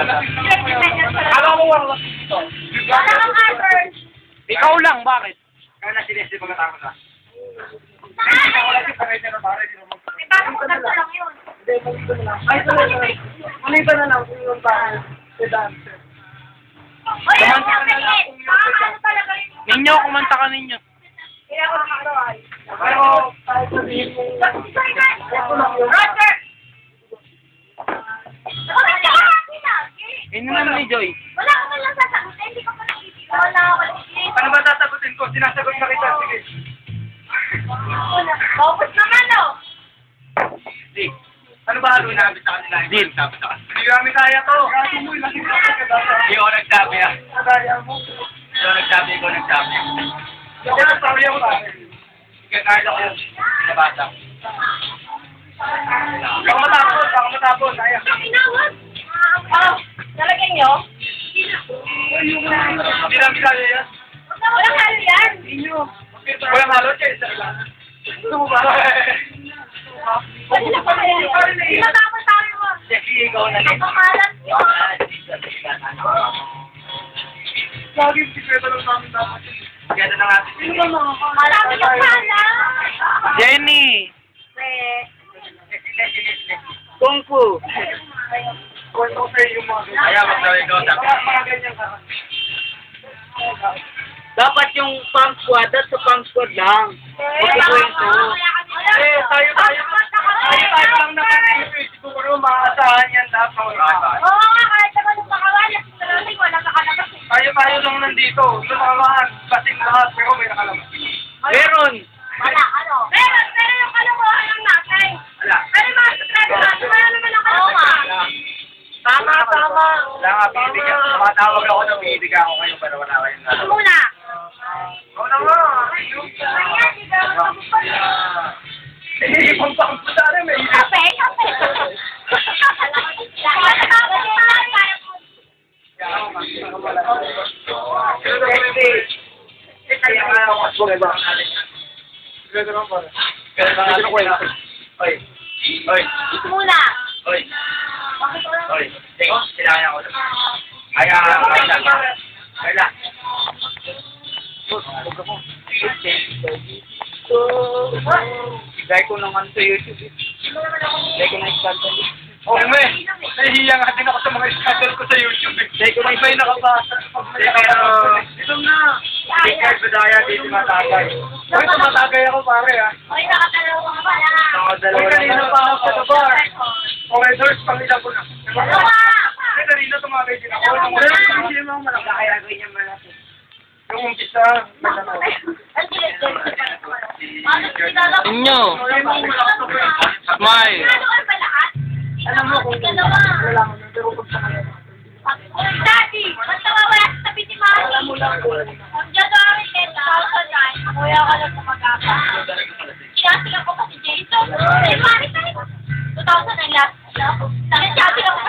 Alam mo wala dito. Wala kang arbor. Ikaw lang, bakit? Kaya na sinesti pagkatapos na. May parang ko lang yun. Ay, maliban na lang kung yung tayo. Oy, ang kapatid! Ano talaga yun? Ninyo, kumanta ka ninyo. Kaya ako nakaraay. Pero, kahit sabihin mo, ito lang yun. Roger! Bakit ka happy lagi? Yun naman ni Joy. Wala ka man lang sasagutin, hindi ka pa nakikita. Wala ako nakikita. Ano ba sasagutin ko? Sinasagot na kita. Sige. Focus naman, oh! Di. Ano ba halo namin sa kanila? Deal. Hindi kami kaya to. Hindi ako nagsabi ah. Kaya mo. Hindi ako nagsabi ko nagsabi. Hindi ako nagsabi ako tayo. Kahit ako yung nabasa. Baka matapos, baka matapos. Kaya. Inawat! Oh, nalagyan nyo? Hindi namin kaya yan. Walang halo yan. Walang halo, Chase. Gusto mo ba? Pwede na pa kaya. Hindi matapos tayo mo. Sige, ikaw na rin. Napakalat yun. Lagi sikreto lang namin dapat. Kaya na natin. Sino ba mga Marami ka pala. Jenny! Kung Fu. Kwento sa'yo yung mga ganyan. Kaya magdawin ko. Mga ganyan ka. Dapat yung pump squad at sa pump squad lang. Magkikwento. Tayo lang naman. Siguro maasahan yan lahat. Oo nga, kahit naman yung pakawala, sinalaling wala nakalabas. Tayo lang nandito. Yung mga mga basing lahat, pero may nakalabas. Meron! Wala, ano? Pero yung kalokohan lang natin. Wala. Pero yung mga subscriber natin, wala naman ang kalokohan. Tama. Wala nga, bibigyan. Tumatawag ako na bibigyan ako kayo, pero wala kayong Ito muna. Oo na nga. Ayan, hindi ka magpapala. Eh, pampang sa rin, may Kape. Kaya nga ako mas bagay ba? Ganda naman pala. Ganda naman pala. Oy. Oy. Ito muna. Oy. Oy. Sige, kailangan ako. Kaya Kaya. Igay ko naman sa YouTube. Igay ko na scandal. Oh, may. Nahihiya nga din ako sa mga scandal ko sa YouTube. Igay ko na may nakapasa. Ito na. Igay Badaya, dito matagay. Uy, tumatagay ako pare ah. Uy, nakatalawa ka pala. Uy, kanina pa ako sa bar. Okay, doors, pangila ko na. Dalawa! Kasi kanina tumagay din ako. Hindi mo malaki. Kaya ganyan malaki. Yung umpisa, Ninyo! Smile! Alam mo kung dalawa. Daddy, basta wala sa tabi ni Mami. Ang gagawin nila, 2009, kuya ka lang sa mag-apa. Kinasilang ko pa si Jason. Eh, Mami, 2009 last. Kinasilang ko